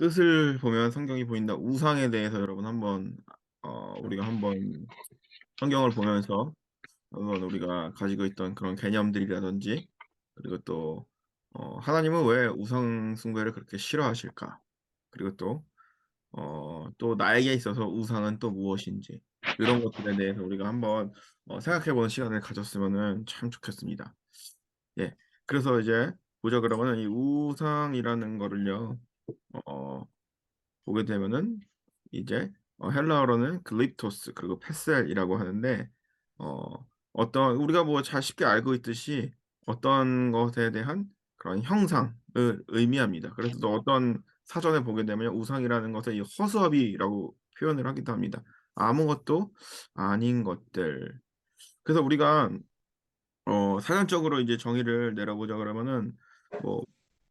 뜻을 보면 성경이 보인다. 우상에 대해서 여러분 한번 우리가 한번 성경을 보면서 한번 우리가 가지고 있던 그런 개념들이라든지 그리고 또 하나님은 왜 우상 숭배를 그렇게 싫어하실까? 그리고 또 나에게 있어서 우상은 또 무엇인지 이런 것들에 대해서 우리가 한번 생각해 보는 시간을 가졌으면은 참 좋겠습니다. 예. 그래서 이제 보자 그러면은 이 우상이라는 거를요. 어 보게 되면은 이제 헬라어로는 글립토스 그리고 페셀이라고 하는데 어떤 우리가 뭐 잘 쉽게 알고 있듯이 어떤 것에 대한 그런 형상을 의미합니다. 그래서 또 어떤 사전에 보게 되면 우상이라는 것을 이 허수아비라고 표현을 하기도 합니다. 아무것도 아닌 것들. 그래서 우리가 사전적으로 이제 정의를 내려보자 그러면은 뭐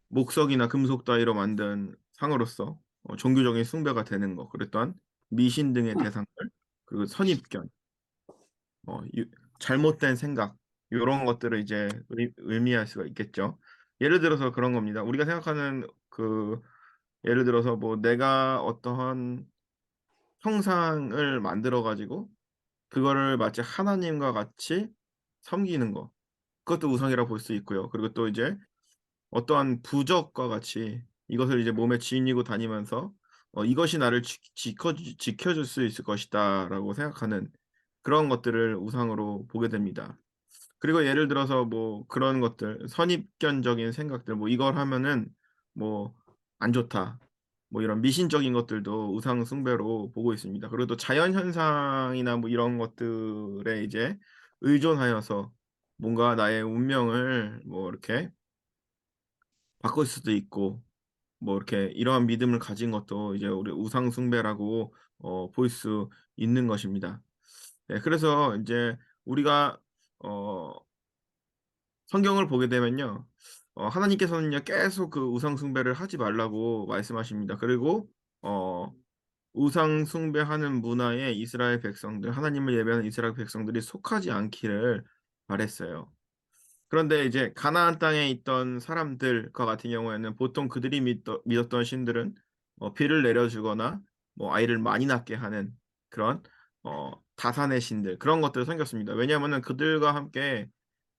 목석이나 금속 따위로 만든 상으로서 종교적인 숭배가 되는 것, 그랬던 미신 등의 대상들, 그리고 선입견, 유 잘못된 생각 요런 것들을 이제 의미할 수가 있겠죠. 예를 들어서 그런 겁니다. 우리가 생각하는 예를 들어서 뭐 내가 어떠한 형상을 만들어 가지고 그거를 마치 하나님과 같이 섬기는 거. 그것도 우상이라고 볼 수 있고요. 그리고 또 이제 어떠한 부적과 같이 이것을 이제 몸에 지니고 다니면서 '이것이 나를 지켜줄 수 있을 것이다.'라고 생각하는 그런 것들을 우상으로 보게 됩니다. 그리고 예를 들어서 뭐 그런 것들 선입견적인 생각들 뭐 '이걸 하면은 뭐 안 좋다.' 뭐 이런 미신적인 것들도 우상 숭배로 보고 있습니다. 그리고 또 자연 현상이나 뭐 이런 것들에 이제 의존하여서 뭔가 나의 운명을 뭐 이렇게 바꿀 수도 있고 뭐 이렇게 이러한 믿음을 가진 것도 이제 우리 우상 숭배라고 볼 수 있는 것입니다. 네, 그래서 인제 우리가 어 성경을 보게 되면요. 하나님께서는요 계속 그 우상 숭배를 하지 말라고 말씀하십니다. 그리고 어 우상 숭배하는 문화에 이스라엘 백성들 하나님을 예배하는 이스라엘 백성들이 속하지 않기를 바랬어요. 그런데 이제 가나안 땅에 있던 사람들과 같은 경우에는 보통 그들이 믿었던 신들은 비를 내려 주거나 뭐 아이를 많이 낳게 하는 그런 다산의 신들 그런 것들을 섬겼습니다. 왜냐하면은 그들과 함께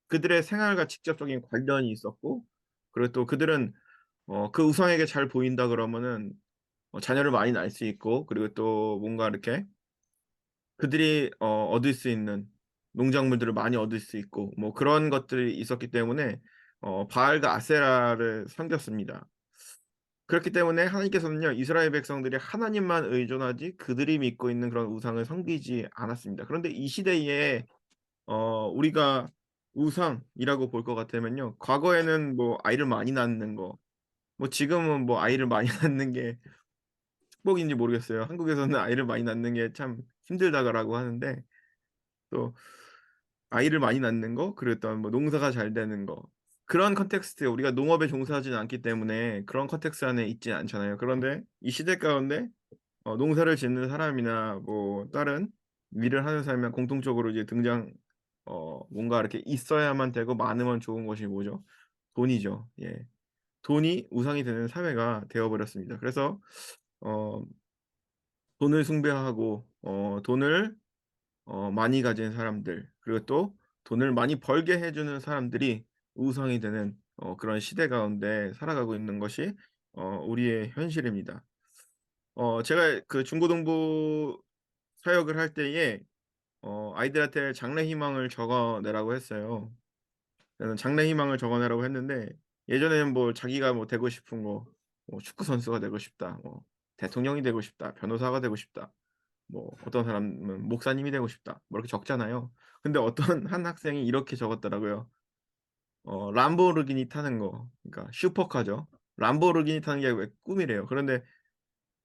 그들의 생활과 직접적인 관련이 있었고 그리고 또 그들은 그 우상에게 잘 보인다 그러면은 자녀를 많이 낳을 수 있고 그리고 또 뭔가 이렇게 그들이 얻을 수 있는 농작물들을 많이 얻을 수 있고 뭐 그런 것들이 있었기 때문에 바알과 아세라를 섬겼습니다. 그렇기 때문에 하나님께서는요 이스라엘 백성들이 하나님만 의존하지 그들이 믿고 있는 그런 우상을 섬기지 않았습니다. 그런데 이 시대에 우리가 우상이라고 볼 것 같으면요 과거에는 뭐 아이를 많이 낳는 거 뭐 지금은 뭐 아이를 많이 낳는 게 축복인지 모르겠어요. 한국에서는 아이를 많이 낳는 게 참 힘들다라고 하는데 또 아이를 많이 낳는 거 그리고 또 뭐 농사가 잘 되는 거 그런 컨텍스트에 우리가 농업에 종사하지는 않기 때문에 그런 컨텍스트 안에 있지 않잖아요. 그런데 이 시대 가운데 농사를 짓는 사람이나 뭐 다른 일을 하는 사람이랑 공통적으로 이제 뭔가 이렇게 있어야만 되고 많으면 좋은 것이 뭐죠? 돈이죠. 예. 돈이 우상이 되는 사회가 되어 버렸습니다. 그래서 어 돈을 숭배하고 돈을 많이 가진 사람들 그리고 또 돈을 많이 벌게 해 주는 사람들이 우상이 되는 그런 시대 가운데 살아가고 있는 것이 우리의 현실입니다. 제가 그 중고등부 사역을 할 때에 아이들한테 장래 희망을 적어 내라고 했어요. 저는 장래 희망을 적어 내라고 했는데 예전에는 뭐 자기가 뭐 되고 싶은 거 뭐 축구 선수가 되고 싶다. 뭐 대통령이 되고 싶다. 변호사가 되고 싶다. 뭐 어떤 사람은 목사님이 되고 싶다. 뭐 이렇게 적잖아요. 근데 어떤 한 학생이 이렇게 적었더라고요. 람보르기니 타는 거. 그러니까 슈퍼카죠. 람보르기니 타는 게 왜 꿈이래요. 그런데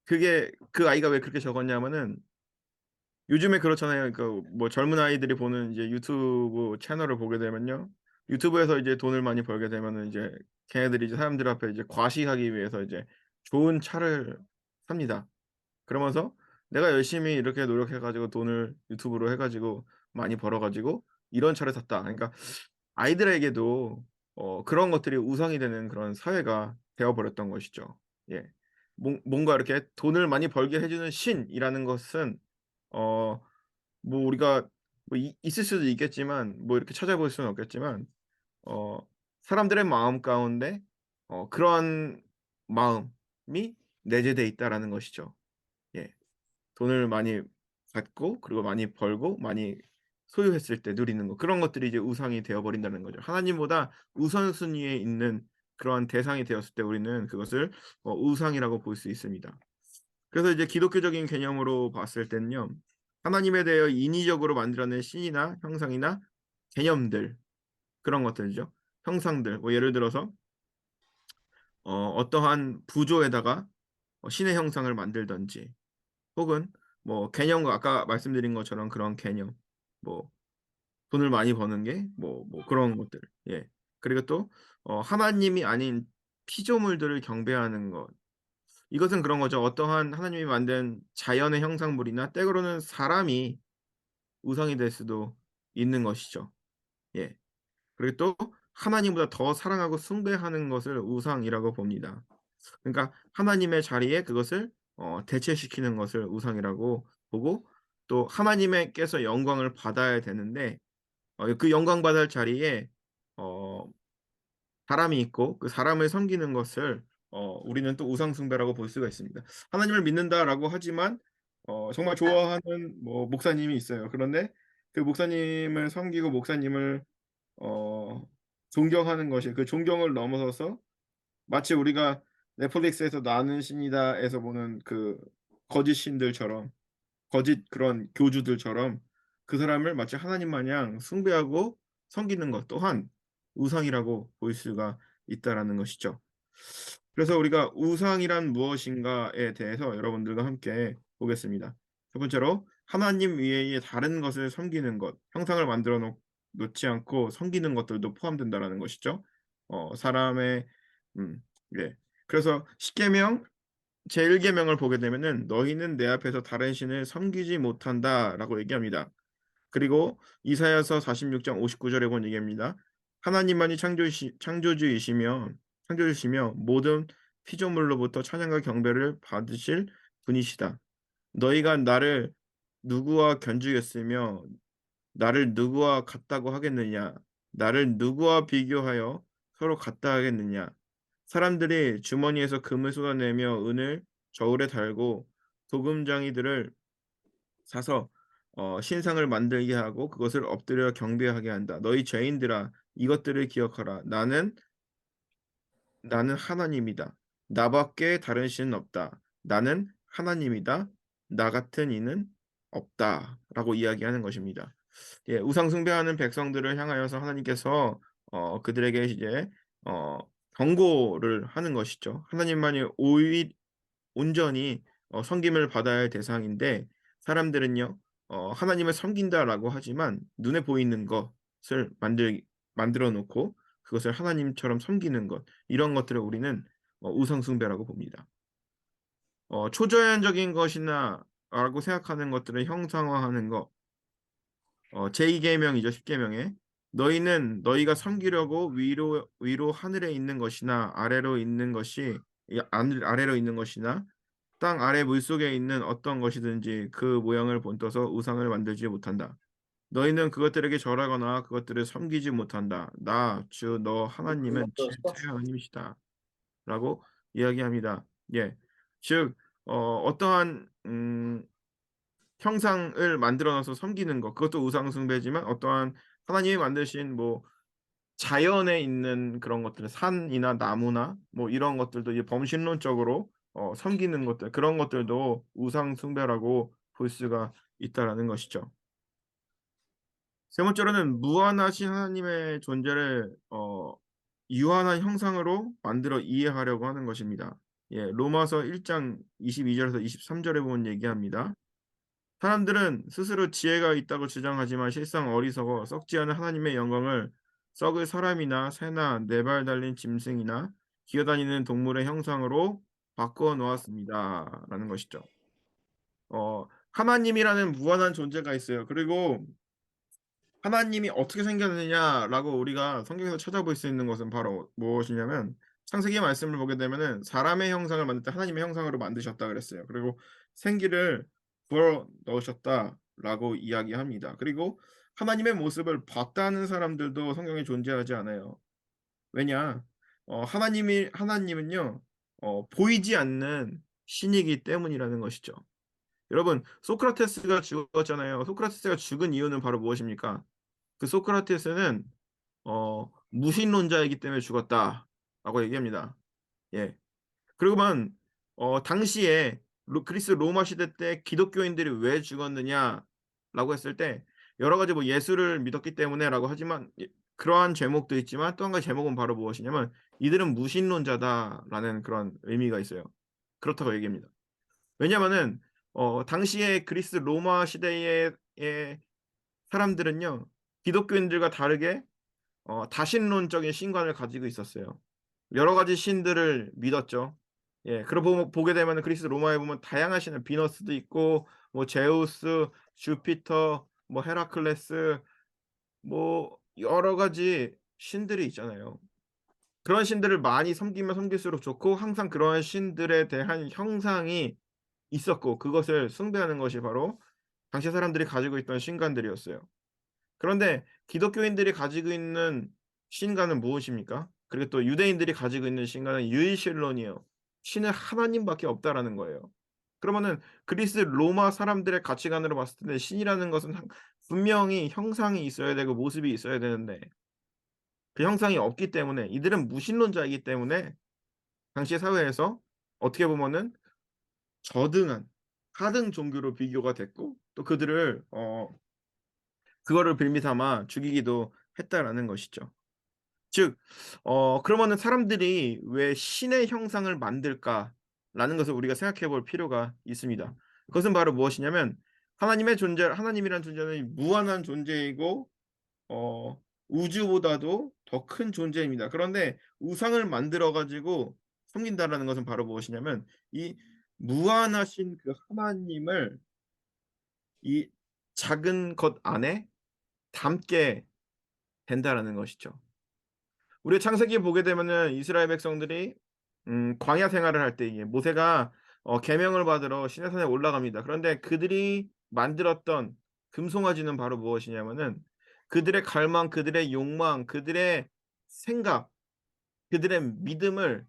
그게 그 아이가 왜 그렇게 적었냐면은 요즘에 그렇잖아요. 그 뭐 젊은 아이들이 보는 이제 유튜브 채널을 보게 되면요. 유튜브에서 이제 돈을 많이 벌게 되면은 이제 걔네들이 이제 사람들 앞에 이제 과시하기 위해서 이제 좋은 차를 삽니다. 그러면서 "내가 열심히 이렇게 노력해 가지고 돈을 유튜브로 해 가지고 많이 벌어 가지고 이런 차를 샀다." 그러니까 아이들에게도 그런 것들이 우상이 되는 그런 사회가 되어 버렸던 것이죠. 예. 뭔가 이렇게 돈을 많이 벌게 해 주는 신이라는 것은 어 뭐 우리가 뭐 있을 수도 있겠지만 뭐 이렇게 찾아볼 수는 없겠지만 어 사람들의 마음 가운데 그러한 마음이 내재돼 있다라는 것이죠. 예. 돈을 많이 받고 그리고 많이 벌고 많이 소유했을 때 누리는 거, 그런 것들이 이제 우상이 되어 버린다는 거죠. 하나님보다 우선순위에 있는 그러한 대상이 되었을 때 우리는 그것을 우상이라고 볼 수 있습니다. 그래서 이제 기독교적인 개념으로 봤을 때는요. 하나님에 대하여 인위적으로 만들어낸 신이나 형상이나 개념들, 그런 것들이죠. 형상들, 뭐 예를 들어서 어떠한 부조에다가 신의 형상을 만들든지, 혹은 뭐 개념과 아까 말씀드린 것처럼 그런 개념, 뭐 돈을 많이 버는 게 그런 것들. 예. 그리고 또 하나님이 아닌 피조물들을 경배하는 것. 이것은 그런 거죠. 어떠한 하나님이 만든 자연의 형상물이나 때로는 사람이 우상이 될 수도 있는 것이죠. 예. 그리고 또 하나님보다 더 사랑하고 숭배하는 것을 우상이라고 봅니다. 그러니까 하나님의 자리에 그것을 대체시키는 것을 우상이라고 보고, 또 하나님께서 영광을 받아야 되는데 그 영광 받을 자리에 어 사람이 있고 그 사람을 섬기는 것을 우리는 또 우상 숭배라고 볼 수가 있습니다. 하나님을 믿는다라고 하지만 정말 좋아하는 뭐 목사님이 있어요. 그런데 그 목사님을 섬기고 목사님을 어 존경하는 것이, 그 존경을 넘어서서 마치 우리가 넷플릭스에서 나는 신이다에서 보는 그 거짓 신들처럼, 거짓 그런 교주들처럼 그 사람을 마치 하나님 마냥 숭배하고 섬기는 것 또한 우상이라고 볼 수가 있다라는 것이죠. 그래서 우리가 우상이란 무엇인가에 대해서 여러분들과 함께 보겠습니다. 첫 번째로 하나님 외에 다른 것을 섬기는 것, 형상을 만들어 놓지 않고 섬기는 것들도 포함된다라는 것이죠. 사람의 음 예. 그래서 십계명 제1 계명을 보게 되면은 "너희는 내 앞에서 다른 신을 섬기지 못한다."라고 얘기합니다. 그리고 이사야서 46장 59절에 본 얘기입니다. "하나님만이 창조주이시며 모든 피조물로부터 찬양과 경배를 받으실 분이시다. 너희가 나를 누구와 견주겠으며 나를 누구와 같다고 하겠느냐? 나를 누구와 비교하여 서로 같다 하겠느냐? 사람들이 주머니에서 금을 쏟아내며 은을 저울에 달고 도금장이들을 사서 신상을 만들게 하고 그것을 엎드려 경배하게 한다. 너희 죄인들아, 이것들을 기억하라. 나는 하나님이다. 나밖에 다른 신은 없다. 나는 하나님이다. 나 같은 이는 없다라고 이야기하는 것입니다. 예, 우상 숭배하는 백성들을 향하여서 하나님께서 그들에게 이제 어 경고를 하는 것이죠. 하나님만이 온전히 섬김을 받아야 할 대상인데, 사람들은요 하나님을 섬긴다라고 하지만 눈에 보이는 것을 만들어 놓고 그것을 하나님처럼 섬기는 것, 이런 것들을 우리는 우상 숭배라고 봅니다. 초자연적인 것이나 라고 생각하는 것들을 형상화하는 것, 제2 계명이죠. 10 계명에 "너희는 너희가 섬기려고 위로 하늘에 있는 것이나 아래로 있는 것이 아래로 있는 것이나 땅 아래 물속에 있는 어떤 것이든지 그 모양을 본떠서 우상을 만들지 못한다. 너희는 그것들에게 절하거나 그것들을 섬기지 못한다. 나 주 너 하나님은 진실의 하나님이시다."라고 이야기합니다. 예. 즉 어떠한 형상을 만들어 놔서 섬기는 것, 그것도 우상 숭배지만 어떠한 하나님이 만드신 뭐 자연에 있는 그런 것들, 산이나 나무나 뭐 이런 것들도 이제 범신론적으로 섬기는 것들, 그런 것들도 우상 숭배라고 볼 수가 있다라는 것이죠. 세 번째로는 무한하신 하나님의 존재를 유한한 형상으로 만들어 이해하려고 하는 것입니다. 예, 로마서 1장 22 절에서 23 절에 보면 얘기합니다. 사람들은 스스로 지혜가 있다고 주장하지만 실상 어리석어 썩지 않은 하나님의 영광을 썩을 사람이나 새나 네 발 달린 짐승이나 기어다니는 동물의 형상으로 바꾸어 놓았습니다라는 것이죠. 하나님이라는 무한한 존재가 있어요. 그리고 하나님이 어떻게 생겼느냐라고 우리가 성경에서 찾아볼 수 있는 것은 바로 무엇이냐면 창세기 말씀을 보게 되면은 사람의 형상을 만들 때 하나님의 형상으로 만드셨다 그랬어요. 그리고 생기를 불어 넣으셨다라고 이야기합니다. 그리고 하나님의 모습을 봤다는 사람들도 성경에 존재하지 않아요. 왜냐? 하나님은요. 보이지 않는 신이기 때문이라는 것이죠. 여러분, 소크라테스가 죽었잖아요. 소크라테스가 죽은 이유는 바로 무엇입니까? 그 소크라테스는 무신론자이기 때문에 죽었다라고 얘기합니다. 예. 그리고만 당시에 그리스 로마 시대 때 기독교인들이 왜 죽었느냐라고 했을 때 여러 가지 뭐 예수를 믿었기 때문에라고 하지만 그러한 제목도 있지만 또 한 가지 제목은 바로 무엇이냐면 이들은 무신론자다라는 그런 의미가 있어요. 그렇다고 얘기합니다. 왜냐하면은 당시에 그리스 로마 시대의 사람들은요 기독교인들과 다르게 다신론적인 신관을 가지고 있었어요. 여러 가지 신들을 믿었죠. 예. 그러고 보게 되면은 그리스 로마에 보면 다양한 신을 비너스도 있고 뭐 제우스, 주피터, 뭐 헤라클레스 뭐 여러 가지 신들이 있잖아요. 그런 신들을 많이 섬기면 섬길수록 좋고 항상 그러한 신들에 대한 형상이 있었고 그것을 숭배하는 것이 바로 당시 사람들이 가지고 있던 신관들이었어요. 그런데 기독교인들이 가지고 있는 신과는 무엇입니까? 그리고 또 유대인들이 가지고 있는 신과는 유일신론이에요. 신은 하나님밖에 없다라는 거예요. 그러면은 그리스 로마 사람들의 가치관으로 봤을 때 신이라는 것은 분명히 형상이 있어야 되고 모습이 있어야 되는데 그 형상이 없기 때문에 이들은 무신론자이기 때문에 당시 사회에서 어떻게 보면은 저등한 하등 종교로 비교가 됐고 또 그들을 그거를 빌미삼아 죽이기도 했다라는 것이죠. 즉 그러면은 '사람들이 왜 신의 형상을 만들까?'라는 것을 우리가 생각해 볼 필요가 있습니다. 그것은 바로 무엇이냐면 하나님이란 존재는 무한한 존재이고 우주보다도 더 큰 존재입니다. 그런데 우상을 만들어 가지고 섬긴다라는 것은 바로 무엇이냐면 이 무한하신 그 하나님을 이 작은 것 안에 담게 된다라는 것이죠. 우리 창세기 보게 되면은 이스라엘 백성들이 광야 생활을 할 때 이게 모세가 계명을 받으러 시내산에 올라갑니다. 그런데 그들이 만들었던 금송아지는 바로 무엇이냐면은 그들의 갈망, 그들의 욕망, 그들의 생각, 그들의 믿음을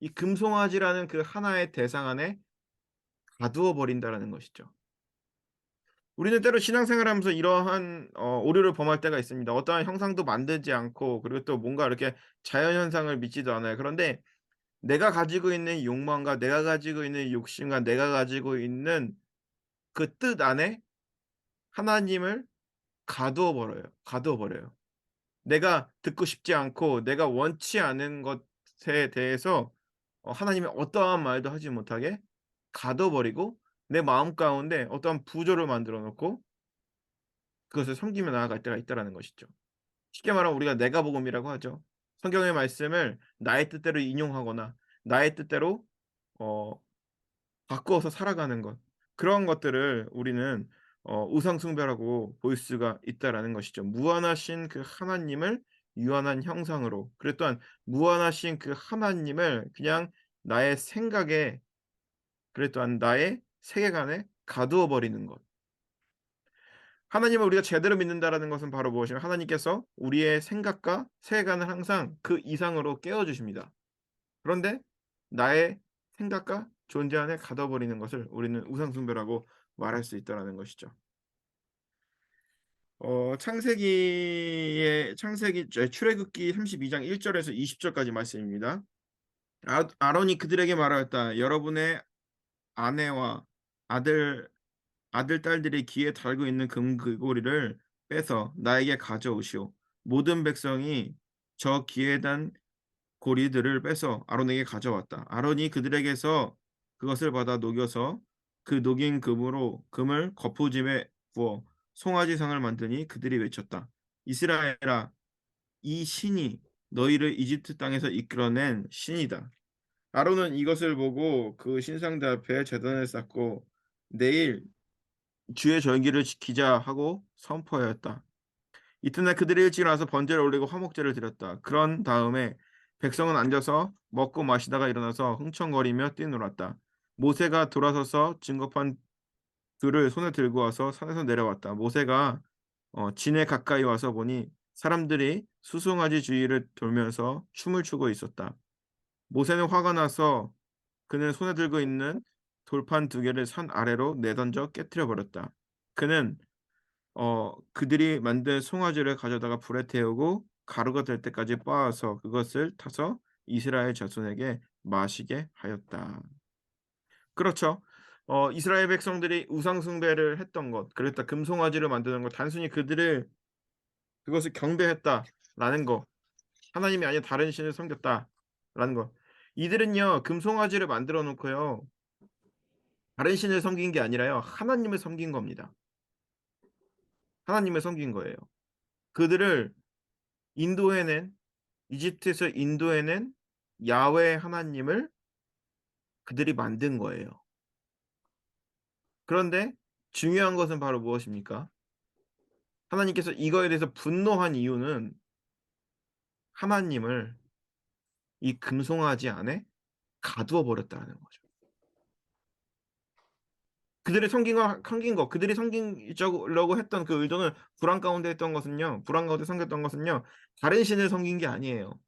이 금송아지라는 그 하나의 대상 안에 가두어 버린다라는 것이죠. 우리는 때로 신앙생활하면서 이러한 오류를 범할 때가 있습니다. 어떠한 형상도 만들지 않고 그리고 또 뭔가 이렇게 자연 현상을 믿지도 않아요. 그런데 내가 가지고 있는 욕망과 내가 가지고 있는 욕심과 내가 가지고 있는 그 뜻 안에 하나님을 가두어 버려요. 내가 듣고 싶지 않고 내가 원치 않은 것에 대해서 하나님이 어떠한 말도 하지 못하게 가둬 버리고 내 마음 가운데 어떠한 부조를 만들어 놓고 그것을 섬기며 나아갈 때가 있다라는 것이죠. 쉽게 말하면 우리가 내가 복음이라고 하죠. 성경의 말씀을 나의 뜻대로 인용하거나 나의 뜻대로 어 바꾸어서 살아가는 것. 그런 것들을 우리는 우상 숭배라고 볼 수가 있다라는 것이죠. 무한하신 그 하나님을 유한한 형상으로 그리고 또한 무한하신 그 하나님을 그냥 나의 생각에 그리고 또한 나의 세계관에 가두어 버리는 것. 하나님을 우리가 제대로 믿는다라는 것은 바로 무엇이냐 하나님께서 우리의 생각과 세계관을 항상 그 이상으로 깨워 주십니다. 그런데 나의 생각과 존재 안에 가둬버리는 것을 우리는 우상 숭배라고 말할 수 있다라는 것이죠. 출애굽기 32장 1 절에서 20 절까지 말씀입니다. 아론이 그들에게 말하였다. 여러분의 아내와 아들 딸들이 귀에 달고 있는 금귀고리를 빼서 나에게 가져오시오. 모든 백성이 저 귀에 단 고리들을 빼서 아론에게 가져왔다. 아론이 그들에게서 그것을 받아 녹여서 그 녹인 금을 거푸집에 부어 송아지상을 만드니 그들이 외쳤다. 이스라엘아, 이 신이 너희를 이집트 땅에서 이끌어낸 신이다. 아론은 이것을 보고 그 신상들 앞에 제단을 쌓고 내일 주의 절기를 지키자 하고 선포하였다. 이튿날 그들이 일찍 일어나서 번제를 올리고 화목제를 드렸다. 그런 다음에 백성은 앉아서 먹고 마시다가 일어나서 흥청거리며 뛰놀았다. 모세가 돌아서서 증거판 둘을 손에 들고 와서 산에서 내려왔다. 모세가 진에 가까이 와서 보니 사람들이 수송아지 주위를 돌면서 춤을 추고 있었다. 모세는 화가 나서 그는 손에 들고 있는 돌판 두 개를 산 아래로 내던져 깨뜨려 버렸다. 그는 그들이 만든 송아지를 가져다가 불에 태우고 가루가 될 때까지 빻아서 그것을 타서 이스라엘 자손에게 마시게 하였다. 그렇죠. 이스라엘 백성들이 우상 숭배를 했던 것, 그랬다 금송아지를 만드는 것, 단순히 그것을 경배했다라는 거, 하나님이 아니라 다른 신을 섬겼다라는 것. 이들은요 금송아지를 만들어 놓고요 다른 신을 섬긴 게 아니라요 하나님을 섬긴 겁니다. 하나님을 섬긴 거예요. 그들을 인도해낸 이집트에서 인도해낸 야훼 하나님을 그들이 만든 거예요. 그런데 중요한 것은 바로 무엇입니까? 하나님께서 이거에 대해서 분노한 이유는 하나님을 이 금송아지 안에 가두어 버렸다는 거죠. 그들이 섬긴 것, 그들이 섬기려고 했던 그 의도는 불안 가운데 섬겼던 것은요, 다른 신을 섬긴 게 아니에요.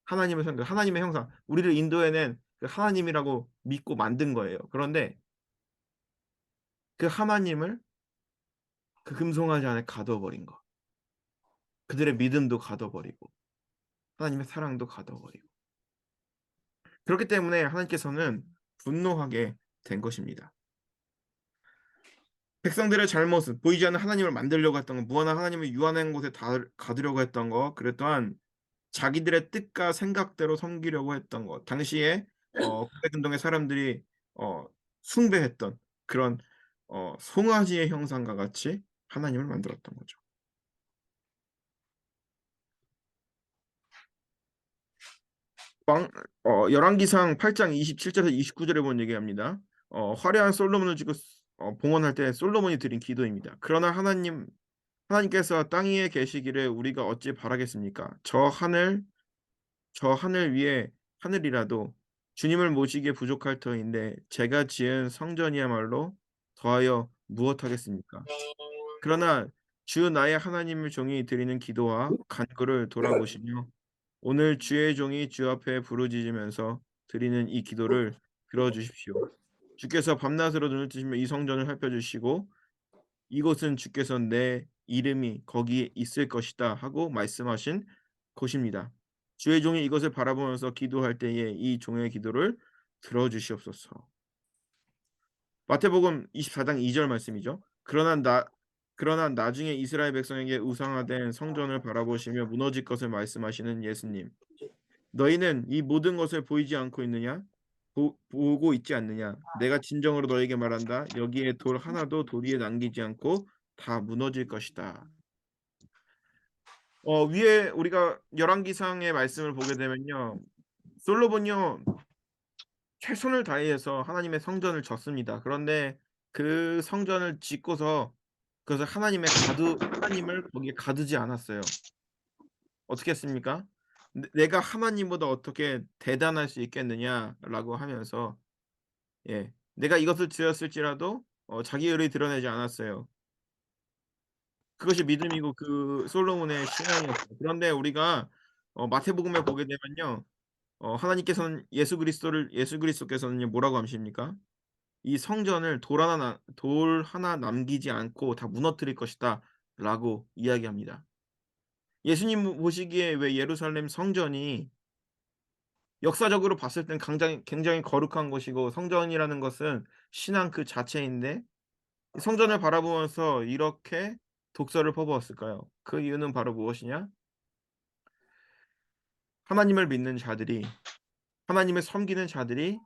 하나님을 섬겨 하나님의 형상, 우리를 인도해낸 그 하나님이라고 믿고 만든 거예요. 그런데 그 하나님을 그 금송아지 안에 가둬 버린 것. 그들의 믿음도 가둬 버리고 하나님의 사랑도 가둬 버리고. 그렇기 때문에 하나님께서는 분노하게 된 것입니다. 백성들의 잘못은 보이지 않는 하나님을 만들려고 했던 거, 무한한 하나님을 유한한 곳에 다 가두려고 했던 거, 그랬 또한 자기들의 뜻과 생각대로 섬기려고 했던 것. 당시에 구약운동의 사람들이 어 숭배했던 그런 송아지의 형상과 같이 하나님을 만들었던 거죠. 왕 열왕기상 8장 27 절에서 29 절에 보면 얘기합니다. 화려한 솔로몬을 주고 봉헌할 때 솔로몬이 드린 기도입니다. 그러나 하나님께서 땅 위에 계시기를 우리가 어찌 바라겠습니까? 저 하늘 위에 하늘이라도 주님을 모시기에 부족할 터인데 제가 지은 성전이야말로 더하여 무엇하겠습니까? 그러나 주 나의 하나님의 종이 드리는 기도와 간구를 돌아보시며 오늘 주의 종이 주 앞에 부르짖으면서 드리는 이 기도를 들어주십시오. 주께서 밤낮으로 눈을 뜨시며 이 성전을 살펴주시고 이곳은 주께서 내 이름이 거기에 있을 것이다 하고 말씀하신 곳입니다. 주의 종이 이것을 바라보면서 기도할 때에 이 종의 기도를 들어주시옵소서. 마태복음 24장 2절 말씀이죠. 그러나 나중에 이스라엘 백성에게 우상화된 성전을 바라보시며 무너질 것을 말씀하시는 예수님. 너희는 이 모든 것을 보이지 않고 있느냐? 보고 있지 않느냐? 내가 진정으로 너에게 말한다. 여기에 돌 하나도 도리에 남기지 않고 다 무너질 것이다. 위에 우리가 열왕기상의 말씀을 보게 되면요. 솔로몬이요. 최선을 다해서 하나님의 성전을 짓습니다. 그런데 그 성전을 짓고서 그것을 하나님을 거기에 가두지 않았어요. 어떻게 했습니까? 내가 하나님보다 어떻게 대단할 수 있겠느냐."라고 하면서 내가 이것을 지었을지라도 자기 의를 드러내지 않았어요. 그것이 믿음이고 그 솔로몬의 신앙이었어요. 그런데 우리가 마태복음에 보게 되면요. 하나님께서는 예수 그리스도께서는요 뭐라고 하십니까? "이 성전을 돌 하나 남기지 않고 다 무너뜨릴 것이다."라고 이야기합니다. 예수님 보시기에 왜 예루살렘 성전이 역사적으로 봤을 땐 굉장히 거룩한 곳이고 성전이라는 것은 신앙 그 자체인데 성전을 바라보면서 이렇게 독서를 퍼부었을까요? 그 이유는 바로 무엇이냐? 하나님을 믿는 자들이 하나님을 섬기는 자들이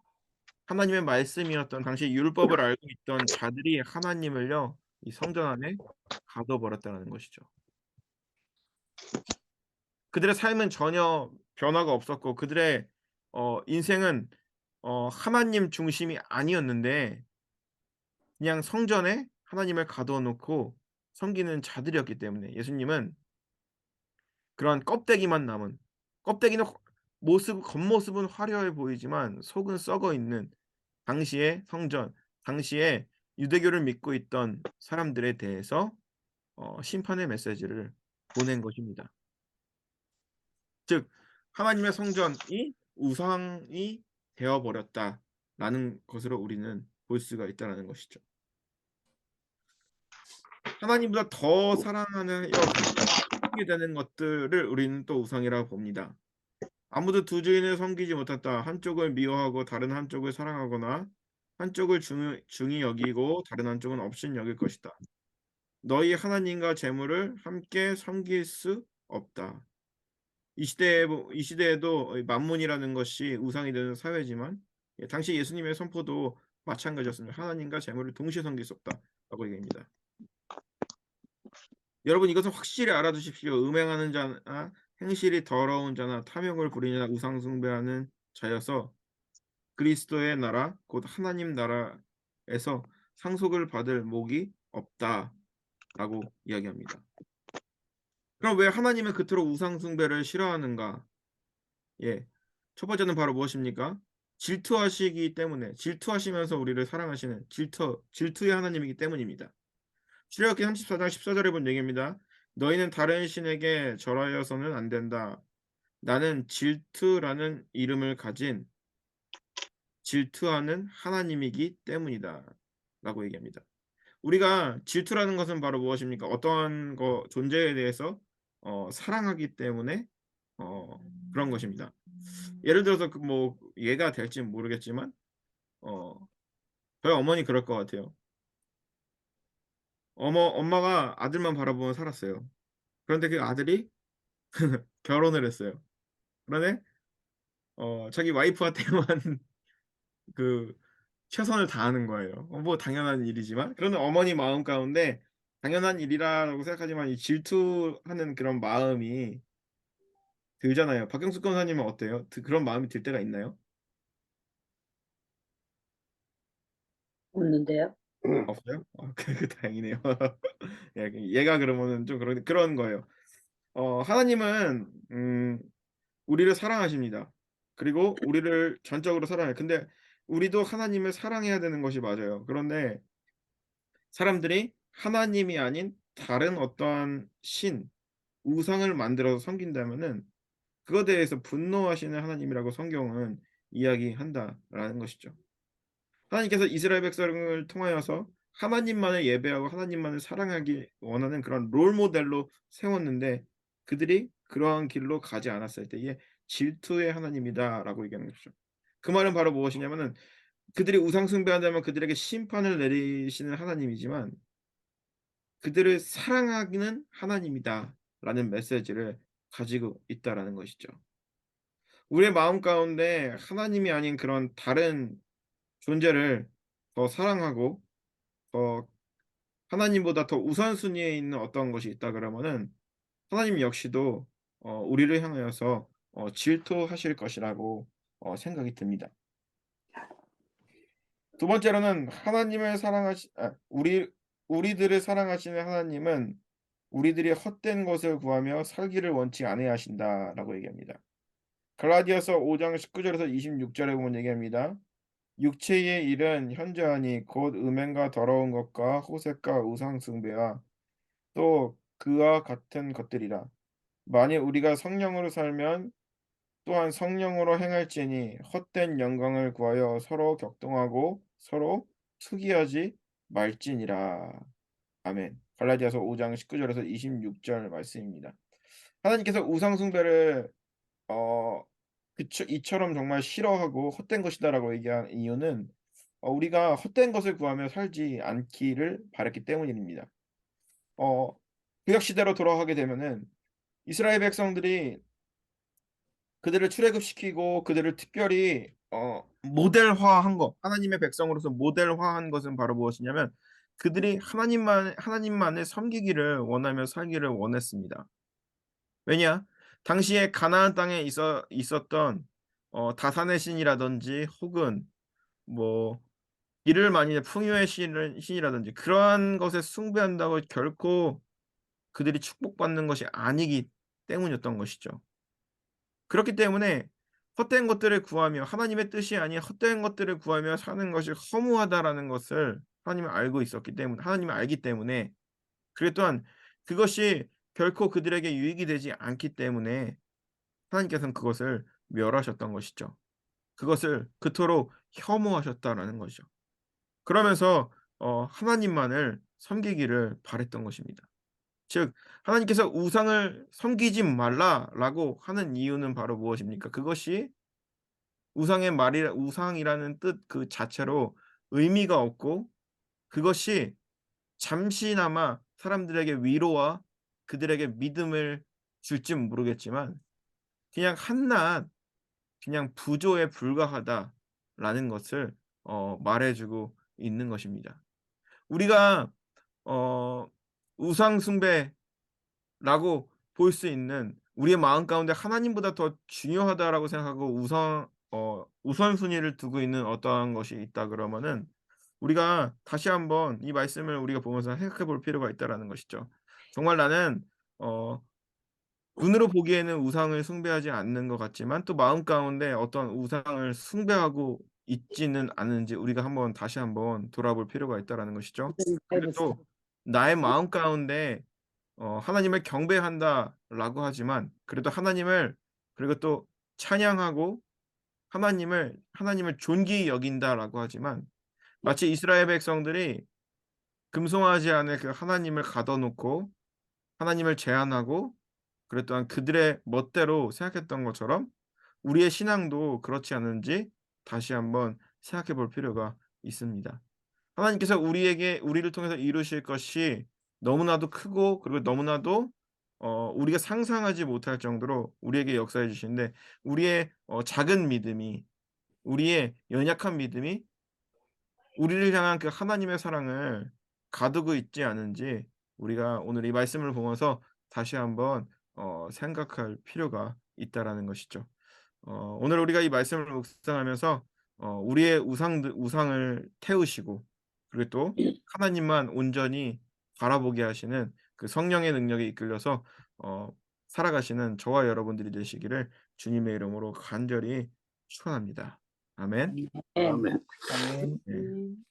하나님의 말씀이었던 당시 율법을 알고 있던 자들이 하나님을요 이 성전 안에 가둬 버렸다는 것이죠. 그들의 삶은 전혀 변화가 없었고 그들의 인생은 하나님 중심이 아니었는데 그냥 성전에 하나님을 가두어 놓고 섬기는 자들이었기 때문에 예수님은 그런 껍데기만 남은 껍데기는 겉모습은 화려해 보이지만 속은 썩어 있는 당시의 성전, 당시에 유대교를 믿고 있던 사람들에 대해서 심판의 메시지를 보낸 것입니다. 즉 하나님의 성전이 우상이 되어 버렸다라는 것으로 우리는 볼 수가 있다라는 것이죠. 하나님보다 더 사랑하여 섬기게 되는 것들을 우리는 또 우상이라고 봅니다. 아무도 두 주인을 섬기지 못했다. 한쪽을 미워하고 다른 한쪽을 사랑하거나 한쪽을 중히 여기고 다른 한쪽은 없인 여길 것이다. 너희 하나님과 재물을 함께 섬길 수 없다. 이 시대에도 만문이라는 것이 우상이 되는 사회지만 당시 예수님의 선포도 마찬가지였습니다. 하나님과 재물을 동시에 섬길 수 없다라고 얘기합니다. 여러분 이것은 확실히 알아두십시오. 음행하는 자나 행실이 더러운 자나 탐욕을 부리는 자나 우상 숭배하는 자여서 그리스도의 나라 곧 하나님 나라에서 상속을 받을 목이 없다라고 이야기합니다. 그럼 왜 하나님은 그토록 우상 숭배를 싫어하는가? 예. 첫 번째는 바로 무엇입니까? 질투하시기 때문에 질투하시면서 우리를 사랑하시는 질투의 하나님이기 때문입니다. 출애굽기 34장 14절에 본 얘기입니다. 너희는 다른 신에게 절하여서는 안 된다. 나는 질투라는 이름을 가진 질투하는 하나님이기 때문이다. 라고 얘기합니다. 우리가 질투라는 것은 바로 무엇입니까? 어떠한 존재에 대해서 사랑하기 때문에 그런 것입니다. 예를 들어서 뭐 얘가 될지는 모르겠지만 어 저희 어머니 그럴 것 같아요. 엄마가 아들만 바라보며 살았어요. 그런데 그 아들이 결혼을 했어요. 그런데 자기 와이프한테만 그 최선을 다하는 거예요. 뭐 당연한 일이지만 그러는 어머니 마음 가운데 당연한 일이라고 생각하지만 이 질투하는 그런 마음이 들잖아요. 박경숙 권사님은 어때요? 그런 마음이 들 때가 있나요? 없는데요? 없어요? 그 다행이네요. 예 얘가 그러면은 좀 그런 거예요. 하나님은 우리를 사랑하십니다. 그리고 우리를 전적으로 사랑해요. 근데 우리도 하나님을 사랑해야 되는 것이 맞아요. 그런데 사람들이 하나님이 아닌 다른 어떠한 우상을 만들어서 섬긴다면은 그거에 대해서 분노하시는 하나님이라고 성경은 이야기한다라는 것이죠. 하나님께서 이스라엘 백성을 통하여서 하나님만을 예배하고 하나님만을 사랑하기 원하는 그런 롤 모델로 세웠는데 그들이 그러한 길로 가지 않았을 때에 질투의 하나님이다라고 얘기하는 것이죠. 그 말은 바로 무엇이냐면은 그들이 우상 숭배한다면 그들에게 심판을 내리시는 하나님이지만 그들을 사랑하기는 하나님이다라는 메시지를 가지고 있다라는 것이죠. 우리의 마음 가운데 하나님이 아닌 그런 다른 존재를 더 사랑하고 더 하나님보다 더 우선순위에 있는 어떤 것이 있다 그러면은 하나님 역시도 우리를 향하여서 질투하실 것이라고 생각이 듭니다. 두 번째로는 하나님을 우리들을 사랑하시는 하나님은 우리들이 헛된 것을 구하며 살기를 원치 아니하신다라고 얘기합니다. 갈라디아서 5장 19절에서 26절에 보면 얘기합니다. 육체의 일은 현저하니 곧 음행과 더러운 것과 호색과 우상 숭배와 또 그와 같은 것들이라. 만일 우리가 성령으로 살면 또한 성령으로 행할지니 헛된 영광을 구하여 서로 격동하고 서로 투기하지 말지니라. 아멘. 갈라디아서 5장 19절에서 26절 말씀입니다. 하나님께서 우상 숭배를 어 이처럼 정말 싫어하고 헛된 것이다라고 얘기한 이유는 우리가 헛된 것을 구하며 살지 않기를 바랐기 때문입니다. 어 구약 시대로 돌아가게 되면은 이스라엘 백성들이 그들을 출애굽시키고 그들을 특별히 모델화한 것, 하나님의 백성으로서 모델화한 것은 바로 무엇이냐면 그들이 하나님만을 섬기기를 원하며 살기를 원했습니다. 왜냐? 당시에 가나안 땅에 있었던 다산의 신이라든지 혹은 뭐 이를 많이 풍요의 신이라든지 그러한 것에 숭배한다고 결코 그들이 축복받는 것이 아니기 때문이었던 것이죠. 그렇기 때문에 헛된 것들을 구하며 하나님의 뜻이 아닌 헛된 것들을 구하며 사는 것이 허무하다라는 것을 하나님은 알고 있었기 때문에 하나님은 알기 때문에 그리고 또한 그것이 결코 그들에게 유익이 되지 않기 때문에 하나님께서는 그것을 멸하셨던 것이죠. 그것을 그토록 혐오하셨다라는 것이죠. 그러면서 하나님만을 섬기기를 바랐던 것입니다. 즉 하나님께서 "우상을 섬기지 말라."라고 하는 이유는 바로 무엇입니까? 그것이 우상의 말이라 우상이라는 뜻 그 자체로 의미가 없고 그것이 잠시나마 사람들에게 위로와 그들에게 믿음을 줄진 모르겠지만 그냥 한낱 그냥 부조에 불과하다라는 것을 말해 주고 있는 것입니다. 우리가 어 우상 숭배라고 볼 수 있는 우리의 마음 가운데 하나님보다 더 중요하다라고 생각하고 우선순위를 두고 있는 어떠한 것이 있다 그러면은 우리가 다시 한번 이 말씀을 우리가 보면서 생각해 볼 필요가 있다라는 것이죠. 정말 나는 어 눈으로 보기에는 우상을 숭배하지 않는 것 같지만 또 마음 가운데 어떤 우상을 숭배하고 있지는 않은지 우리가 한번 다시 한번 돌아볼 필요가 있다라는 것이죠. 그리고 또 나의 마음 가운데 '하나님을 경배한다.'라고 하지만 그래도 하나님을 그리고 또 찬양하고 하나님을 존귀히 여긴다라고 하지만 마치 이스라엘 백성들이 금송아지 안에 그 하나님을 가둬 놓고 하나님을 제한하고 그랬 또한 그들의 멋대로 생각했던 것처럼 우리의 신앙도 그렇지 않은지 다시 한번 생각해 볼 필요가 있습니다. 하나님께서 우리를 통해서 이루실 것이 너무나도 크고 그리고 너무나도 우리가 상상하지 못할 정도로 우리에게 역사해 주시는데 우리의 작은 믿음이 우리의 연약한 믿음이 우리를 향한 그 하나님의 사랑을 가두고 있지 않은지 우리가 오늘 이 말씀을 보면서 다시 한번 생각할 필요가 있다라는 것이죠. 오늘 우리가 이 말씀을 묵상하면서 우리의 우상을 태우시고 그리고 또 하나님만 온전히 바라보게 하시는 그 성령의 능력에 이끌려서 살아가시는 저와 여러분들이 되시기를 주님의 이름으로 간절히 축원합니다. 아멘. 아멘. 아멘. 네.